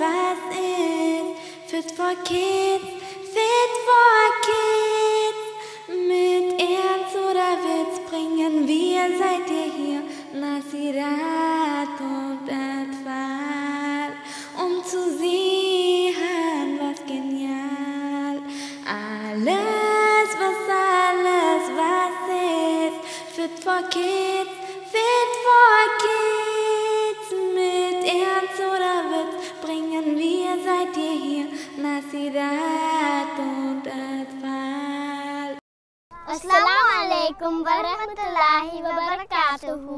was ist, fit for kids, fit for kids. Mit Ernst oder Witz bringen wir, seid ihr hier, Nasirat und Atfal, zu sehen, was genial. Alles, was ist, fit for kids, fit for kids. Mit Ernst oder Witz bringen wir, seid ihr hier, Nasirat und Atfal. Assalamu alaikum wa rahmatullahi wa barakatuhu.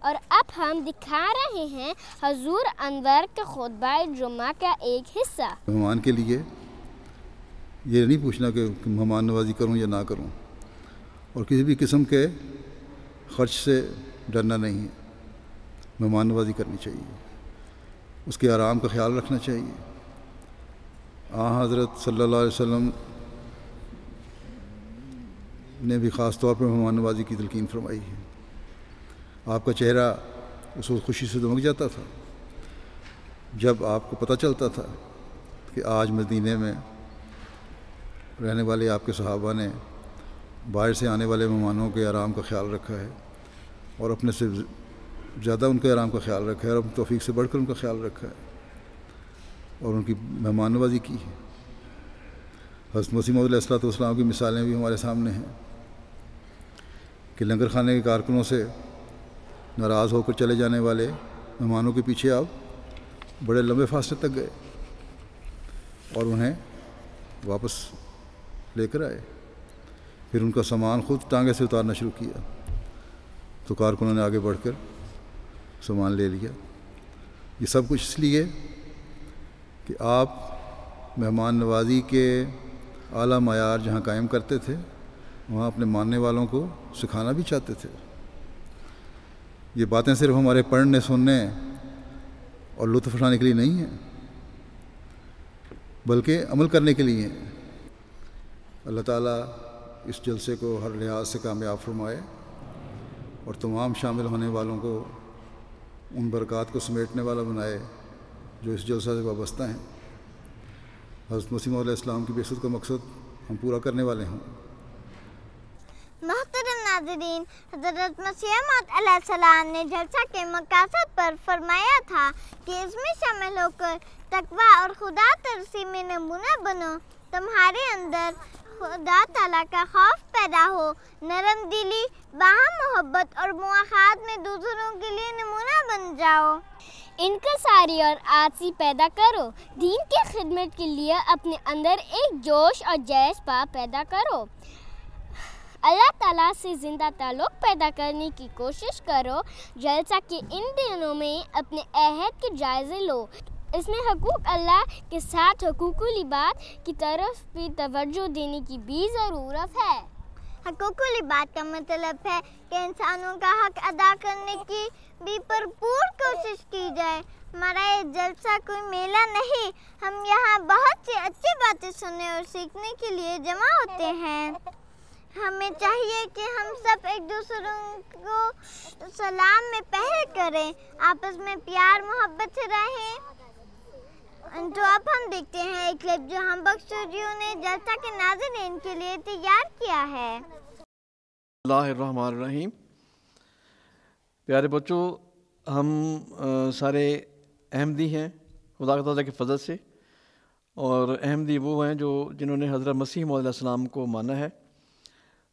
اور اب ہم دکھا رہے ہیں حضور انور کا خطبہ جمعہ کا ایک حصہ۔ مہمان کے لیے یہ نہیں پوچھنا کہ مہمان نوازی کروں یا نہ کروں، اور کسی بھی قسم کے خرچ سے ڈرنا نہیں ہے۔ مہمان نوازی کرنی چاہیے، اس کے آرام کا خیال رکھنا چاہیے۔ حضرت صلی اللہ علیہ وسلم نے بھی خاص طور پر مہمان نوازی کی تلقین فرمائی ہے۔ آپ کا چہرہ اس وقت خوشی سے دمک جاتا تھا جب آپ کو پتہ چلتا تھا کہ آج مدینے میں رہنے والے آپ کے صحابہ نے باہر سے آنے والے مہمانوں کے آرام کا خیال رکھا ہے، اور اپنے سے زیادہ ان کے آرام کا خیال رکھا ہے، اور اپنی توفیق سے بڑھ کر ان کا خیال رکھا ہے، اور ان کی مہمان نوازی کی ہے۔ حضرت مسیح موعود علیہ السلام کی مثالیں بھی ہمارے سامنے ہیں کہ لنگر خانے کے کارکنوں سے ناراض ہو کر چلے جانے والے مہمانوں کے پیچھے آپ بڑے لمبے فاصلے تک گئے اور انہیں واپس لے کر آئے، پھر ان کا سامان خود ٹانگے سے اتارنا شروع کیا تو کارکنوں نے آگے بڑھ کر سامان لے لیا۔ یہ سب کچھ اس لیے کہ آپ مہمان نوازی کے اعلیٰ معیار جہاں قائم کرتے تھے وہاں اپنے ماننے والوں کو سکھانا بھی چاہتے تھے۔ یہ باتیں صرف ہمارے پڑھنے، سننے اور لطف اٹھانے کے لیے نہیں ہیں، بلکہ عمل کرنے کے لیے ہیں۔ اللہ تعالیٰ اس جلسے کو ہر لحاظ سے کامیاب فرمائے اور تمام شامل ہونے والوں کو ان برکات کو سمیٹنے والا بنائے جو اس جلسہ سے وابستہ ہیں۔ حضرت مسیح موعود علیہ السلام کی بعثت کا مقصد ہم پورا کرنے والے ہوں۔ محترم ناظرین، حضرت مسیح موعود علیہ السلام نے جلسہ کے مقاصد پر فرمایا تھا کہ اس میں شامل ہو کر تقوی اور خدا ترسی میں نمونہ بنو، تمہارے اندر خدا تعالیٰ کا خوف پیدا ہو، نرم دلی، باہم محبت اور مواخات میں دوسروں کے لیے نمونہ بن جاؤ، انکساری اور عاجزی پیدا کرو، دین کی خدمت کے لیے اپنے اندر ایک جوش اور جذبہ پیدا کرو، اللہ تعالیٰ سے زندہ تعلق پیدا کرنے کی کوشش کرو۔ جلسہ کے ان دنوں میں اپنے عہد کے جائزے لو، اس میں حقوق اللہ کے ساتھ حقوق العباد کی طرف بھی توجہ دینے کی بھی ضرورت ہے۔ حقوق العباد کا مطلب ہے کہ انسانوں کا حق ادا کرنے کی بھی بھرپور کوشش کی جائے۔ ہمارا یہ جلسہ کوئی میلہ نہیں، ہم یہاں بہت سی اچھی باتیں سننے اور سیکھنے کے لیے جمع ہوتے ہیں۔ ہمیں چاہیے کہ ہم سب ایک دوسرے کو سلام میں پہل کریں، آپس میں پیار محبت سے رہیں۔ تو اب ہم دیکھتے ہیں ایک کلپ جو ہم بخش اسٹوڈیو نے جلسہ کے ناظرین کے لیے تیار کیا ہے۔ اللہ الرحمن الرحیم۔ پیارے بچوں، ہم سارے احمدی ہیں خدا تعالیٰ کے فضل سے، اور احمدی وہ ہیں جنہوں نے حضرت مسیح موعود علیہ السلام کو مانا ہے۔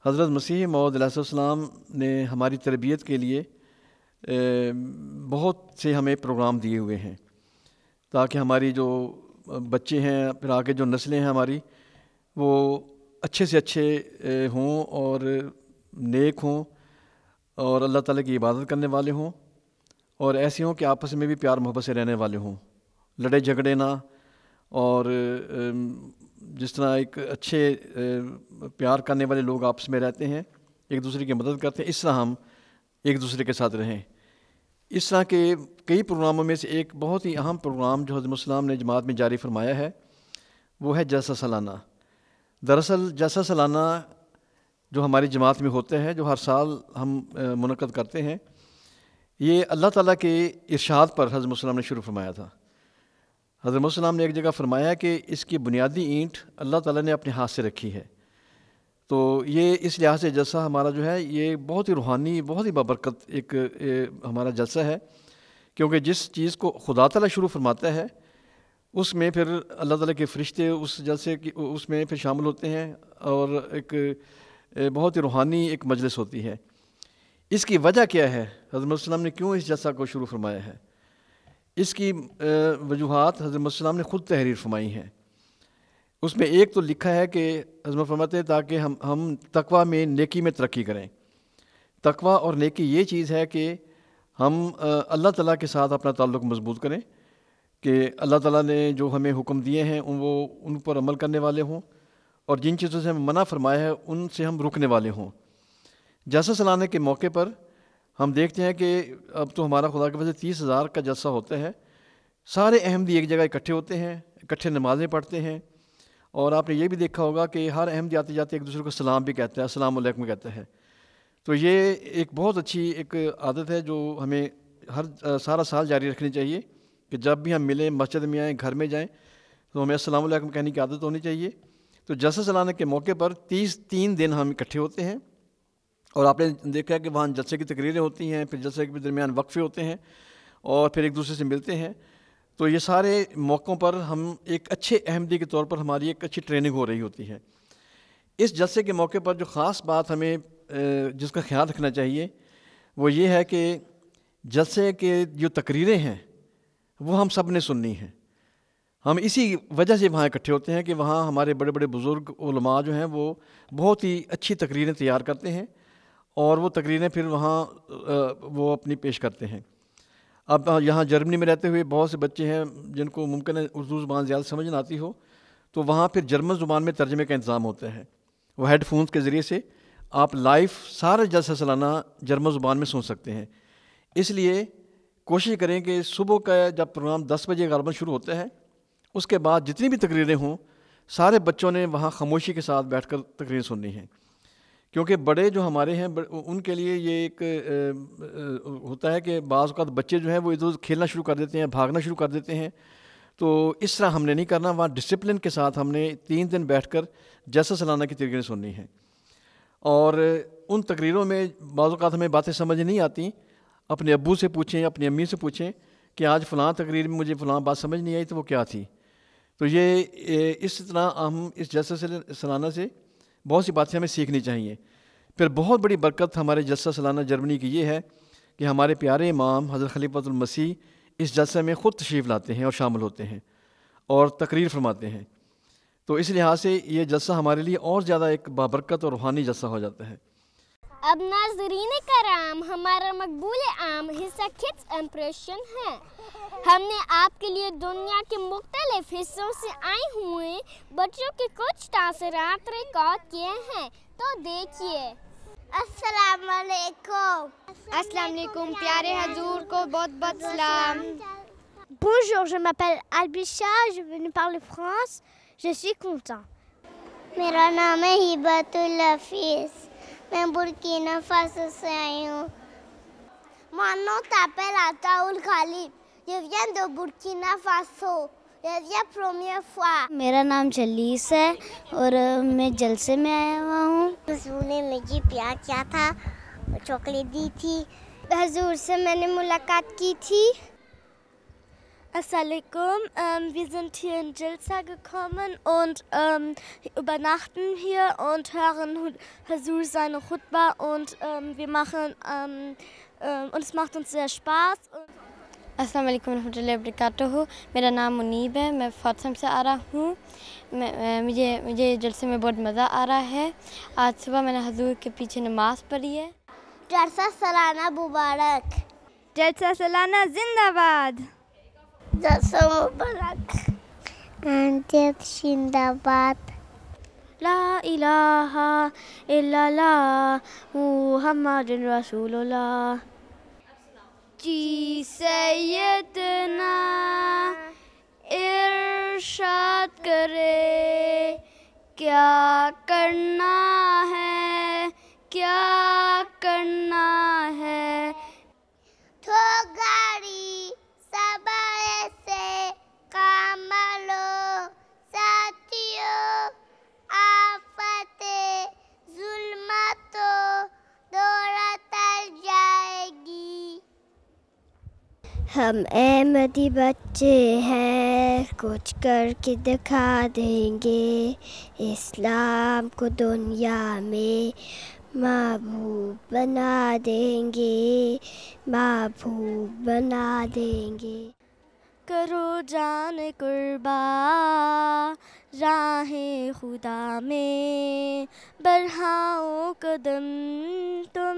حضرت مسیح موعود علیہ السلام نے ہماری تربیت کے لیے بہت سے ہمیں پروگرام دیے ہوئے ہیں تاکہ ہماری جو بچے ہیں، پھر آگے جو نسلیں ہیں ہماری، وہ اچھے سے اچھے ہوں اور نیک ہوں اور اللہ تعالیٰ کی عبادت کرنے والے ہوں، اور ایسے ہوں کہ آپس میں بھی پیار محبت سے رہنے والے ہوں، لڑے جھگڑے نہ، اور جس طرح ایک اچھے پیار کرنے والے لوگ آپس میں رہتے ہیں، ایک دوسرے کی مدد کرتے ہیں، اس طرح ہم ایک دوسرے کے ساتھ رہیں۔ اس طرح کے کئی پروگراموں میں سے ایک بہت ہی اہم پروگرام جو حضرت السلام نے جماعت میں جاری فرمایا ہے وہ ہے جلسہ سالانہ۔ دراصل جلسہ سالانہ جو ہماری جماعت میں ہوتا ہے، جو ہر سال ہم منعقد کرتے ہیں، یہ اللہ تعالیٰ کے ارشاد پر حضرت السلام نے شروع فرمایا تھا۔ حضرت السلام نے ایک جگہ فرمایا کہ اس کی بنیادی اینٹ اللہ تعالیٰ نے اپنے ہاتھ سے رکھی ہے۔ تو یہ اس لحاظ سے جلسہ ہمارا جو ہے یہ بہت ہی روحانی، بہت ہی بابرکت ایک ہمارا جلسہ ہے، کیونکہ جس چیز کو خدا تعالیٰ شروع فرماتا ہے اس میں پھر اللہ تعالیٰ کے فرشتے اس جلسے کی اس میں پھر شامل ہوتے ہیں، اور ایک بہت ہی روحانی ایک مجلس ہوتی ہے۔ اس کی وجہ کیا ہے؟ حضرت السلام نے کیوں اس جلسہ کو شروع فرمایا ہے؟ اس کی وجوہات حضرت السلام نے خود تحریر فرمائی ہیں۔ اس میں ایک تو لکھا ہے کہ حضرت فرماتے ہیں تاکہ ہم تقوی میں، نیکی میں ترقی کریں۔ تقوی اور نیکی یہ چیز ہے کہ ہم اللہ تعالیٰ کے ساتھ اپنا تعلق مضبوط کریں کہ اللہ تعالیٰ نے جو ہمیں حکم دیے ہیں وہ ان پر عمل کرنے والے ہوں، اور جن چیزوں سے ہمیں منع فرمایا ہے ان سے ہم رکنے والے ہوں۔ جلسہ سلانے کے موقع پر ہم دیکھتے ہیں کہ اب تو ہمارا خدا کے وجہ 30,000 کا جلسہ ہوتا ہے، سارے احمدی ایک جگہ اکٹھے ہوتے ہیں، اکٹھے نمازیں پڑھتے ہیں، اور آپ نے یہ بھی دیکھا ہوگا کہ ہر احمدی آتے جاتے ایک دوسرے کو سلام بھی کہتا ہے، السلام علیکم کہتا ہے۔ تو یہ ایک بہت اچھی ایک عادت ہے جو ہمیں سارا سال جاری رکھنی چاہیے کہ جب بھی ہم ملیں، مسجد میں آئیں، گھر میں جائیں، تو ہمیں السلام علیکم کہنے کی عادت ہونی چاہیے۔ تو جلسہ سلانے کے موقع پر 3 دن ہم اکٹھے ہوتے ہیں، اور آپ نے دیکھا کہ وہاں جلسے کی تقریریں ہوتی ہیں، پھر جلسے کے درمیان وقفے ہوتے ہیں، اور پھر ایک دوسرے سے ملتے ہیں۔ تو یہ سارے موقعوں پر ہم ایک اچھے احمدی کے طور پر ہماری ایک اچھی ٹریننگ ہو رہی ہوتی ہے۔ اس جلسے کے موقع پر جو خاص بات ہمیں جس کا خیال رکھنا چاہیے وہ یہ ہے کہ جلسے کے جو تقریریں ہیں وہ ہم سب نے سننی ہیں۔ ہم اسی وجہ سے وہاں اکٹھے ہوتے ہیں کہ وہاں ہمارے بڑے بڑے بزرگ علماء جو ہیں وہ بہت ہی اچھی تقریریں تیار کرتے ہیں، اور وہ تقریریں پھر وہاں وہ اپنی پیش کرتے ہیں۔ اب یہاں جرمنی میں رہتے ہوئے بہت سے بچے ہیں جن کو ممکن ہے اردو زبان زیادہ سمجھ نہ آتی ہو، تو وہاں پھر جرمن زبان میں ترجمے کا انتظام ہوتا ہے۔ وہ ہیڈ فونز کے ذریعے سے آپ لائیو سارے جلسہ سالانہ جرمن زبان میں سن سکتے ہیں۔ اس لیے کوشش کریں کہ صبح کا جب پروگرام 10 بجے غالباً شروع ہوتا ہے، اس کے بعد جتنی بھی تقریریں ہوں سارے بچوں نے وہاں خاموشی کے ساتھ بیٹھ کر تقریر سننی ہے، کیونکہ بڑے جو ہمارے ہیں ان کے لیے یہ ایک ہوتا ہے کہ بعض اوقات بچے جو ہیں وہ ادھر کھیلنا شروع کر دیتے ہیں، بھاگنا شروع کر دیتے ہیں۔ تو اس طرح ہم نے نہیں کرنا، وہاں ڈسپلن کے ساتھ ہم نے 3 دن بیٹھ کر جلسہ سالانہ کی تقریریں سننی ہیں، اور ان تقریروں میں بعض اوقات ہمیں باتیں سمجھ نہیں آتی، اپنے ابو سے پوچھیں، اپنی امی سے پوچھیں کہ آج فلاں تقریر میں مجھے فلاں بات سمجھ نہیں آئی تو وہ کیا تھی۔ تو یہ اس طرح ہم اس جلسہ سالانہ سے بہت سی باتیں ہمیں سیکھنی چاہیے۔ پھر بہت بڑی برکت ہمارے جلسہ سالانہ جرمنی کی یہ ہے کہ ہمارے پیارے امام حضرت خلیفۃ المسیح اس جلسے میں خود تشریف لاتے ہیں اور شامل ہوتے ہیں اور تقریر فرماتے ہیں۔ تو اس لحاظ سے یہ جلسہ ہمارے لیے اور زیادہ ایک بابرکت اور روحانی جلسہ ہو جاتا ہے۔ اب ناظرین کرام، ہمارا مقبول عام حصہ کڈس امپریشن ہے۔ ہم نے آپ کے لیے دنیا کے مختلف حصوں سے آئے ہوئے بچوں کے کچھ تاثرات ریکارڈ کیے ہیں، تو دیکھیے۔ السلام علیکم۔ السلام علیکم، پیارے حضور کو بہت بہت سلام۔ Bonjour, je m'appelle Albisha, je vais nous parler France, je suis content. میرا نام ہے ہبت الحفیظ، میں برکینا فاسو سے آئی ہوں۔ Mon t'appelle Ataoul Khalid, je viens de Burkina Faso, je viens première fois. میرا نام جلیس ہے اور میں جلسے میں آیا ہوا ہوں۔ حضور نے مجھے پیار کیا تھا، چاکلیٹ دی تھی۔ حضور سے میں نے ملاقات کی تھی۔ Assalamualaikum, wir sind hier in Jalsa gekommen und übernachten hier und hören Hazur seine Khutbah und wir machen und es macht uns sehr Spaß. السلام علیکم ورحمۃ اللہ وبرکاتہ۔ میرا نام منیب ہے، میں فاطم سے آ رہا ہوں۔ مجھے جلسے میں بہت مزہ آ رہا ہے۔ آج صبح میں نے حضور کے پیچھے نماز پڑھی ہے۔ جلسہ سالانہ مبارک، جلسہ سالانہ زندہ باد، جلسہ مبارک، زندہ باد۔ لا الہ الا اللہ محمد رسول اللہ۔ جی سیدنا ارشاد کرے کیا کرنا ہے، کیا کرنا ہے۔ تو گاڑی سبائے سے کام لو ساتھیوں، آفت ظلمت دورہ تر جائے گی۔ ہم احمدی بچے ہیں، کچھ کر کے دکھا دیں گے، اسلام کو دنیا میں محبوب بنا دیں گے، محبوب بنا دیں گے۔ کرو جان قربا راہ خدا میں، بڑھاؤ قدم تم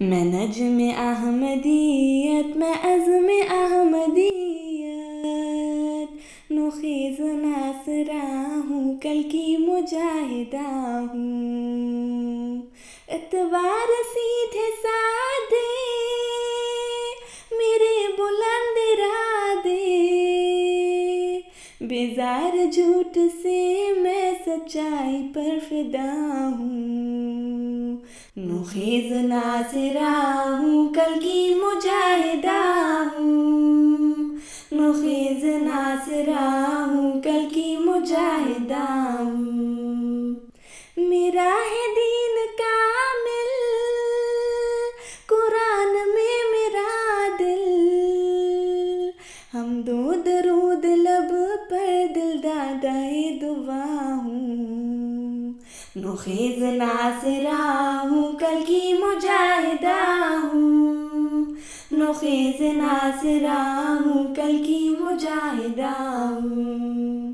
میں نجم احمدیت میں عزم احمدیت نخیز ناصرہ ہوں کل کی مجاہدہ ہوں اتوار سیدھے سادے میرے بلند ارادے بیزار جھوٹ سے میں سچائی پر فدا ہوں نخیز ناصرہ ہوں کل کی مجاہدہ ہوں نخیز ناصرہ ہوں کل کی مجاہدہ ہوں میرا ہے دین کامل قرآن میں میرا دل ہم دو درود لب پر دل دادائے دعا ہوں نخیز ناصرہ ہوں کل کی مجاہدہ ہوں نخیز ناصرہ ہوں کل کی مجاہدہ ہوں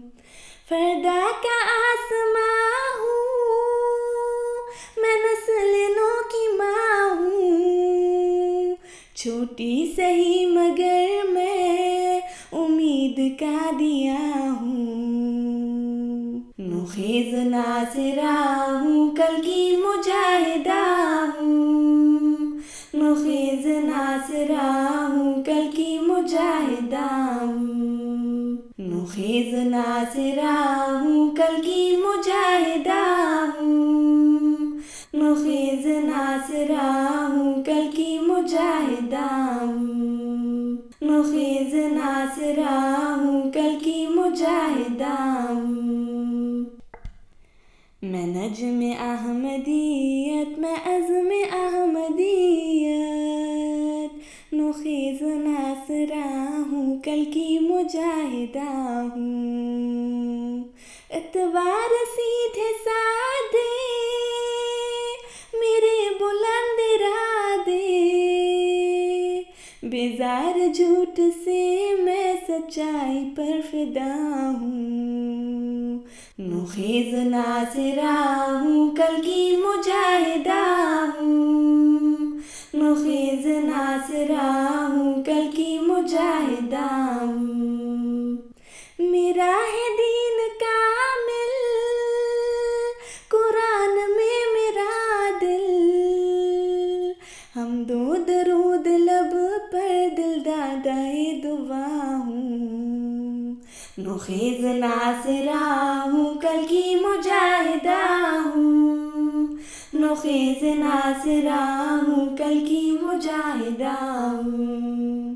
فردا کا آسماں ہوں میں نسل نو کی ماں ہوں چھوٹی سہی مگر میں امید کا دیا ہوں نخیز ناصرہ ہوں کل کی مجاہدہ ہوں نخیز ناصرہ ہوں کل کی مجاہدہ ہوں نخیز ناصرہ ہوں کل کی مجاہدہ ہوں نخیز ناصرہ ہوں کل کی مجاہدہ ہوں نخیز ناصرہ ہوں کل کی مجاہدہ ہوں میں نجم احمدیت میں عزم احمدیت نخیز ناصرہ ہوں کل کی مجاہدہ ہوں اتوار سیدھے سادے میرے بلند ارادے بیزار جھوٹ سے میں سچائی پر فدا ہوں نخیز ناصرہ ہوں کل کی مجاہدہ ہوں نخیز ناصرہ ہوں کل کی مجاہدہ ہوں میرا ہے دین کامل قرآن میں میرا دل ہم دو درود لب پر دل دادائے دعا ہوں نخیز ناصرہ ہوں کل کی مجاہدہ ہوں نخیز ناصرہ ہوں کل کی مجاہدہ ہوں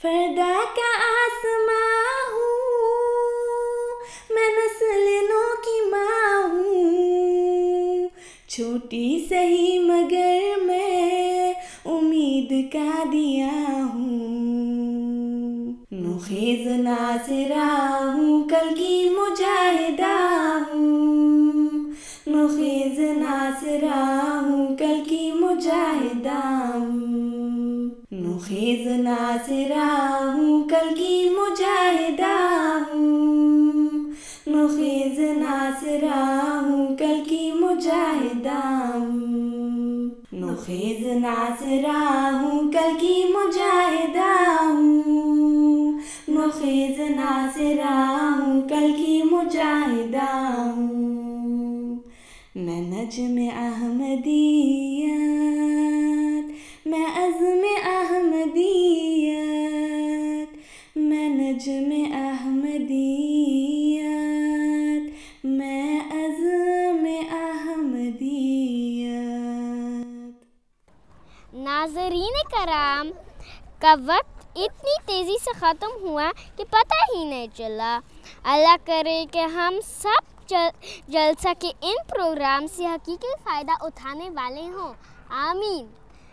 فردا کا آسماں ہوں میں نسل نو کی ماں ہوں چھوٹی سہی مگر میں امید کا دیا ہوں نخیز ناصرہ ہوں کل کی مجاہدہ ہوں نخیز ناصرہ ہوں کل کی مجاہدہ ہوں نخیز ناصرہ ہوں کل کی مجاہدہ ہوں نخیز ناصرہ ہوں کل کی مجاہدہ ہوں نخیز ناصرہ ہوں کل کی مجاہدہ ہوں نخیز ناصرہ ہوں کل کی مجاہدہ ہوں میں نجم احمدیت میں عزم احمدیت میں نجم احمدیت میں عزم احمدیت ناظرین کرام کا وقت اتنی تیزی سے ختم ہوا کہ پتہ ہی نہیں چلا. اللہ کرے کہ ہم سب جلسہ کے ان پروگرام سے حقیقی فائدہ اٹھانے والے ہوں. آمین.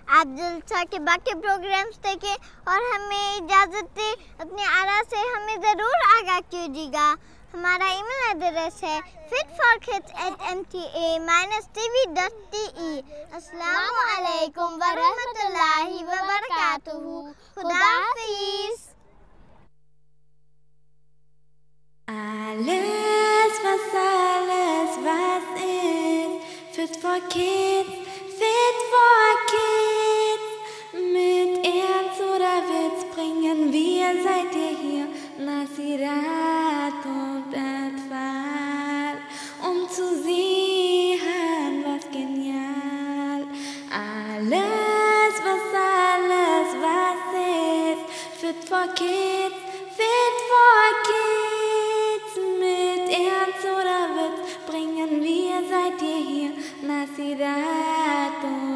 آپ جلسہ کے باقی پروگرامز دیکھیں اور ہمیں اجازت دیں. اپنے آراء سے ہمیں ضرور آگاہ کیجیے گا. ہمارا ای میل ایڈریس ہے fitforkids@mta-tv.de. السلام علیکم ورحمۃ اللہ وبرکاتہ. خدا حافظ. Alles, was ist fit for kids, fit for kids. bringen wir, seid ihr hier, Nasirat und Atfal, um zu sehen, was genial. Alles, was ist, fit for kids, mit Ernst oder Witz, bringen wir, seid ihr hier, Nasirat und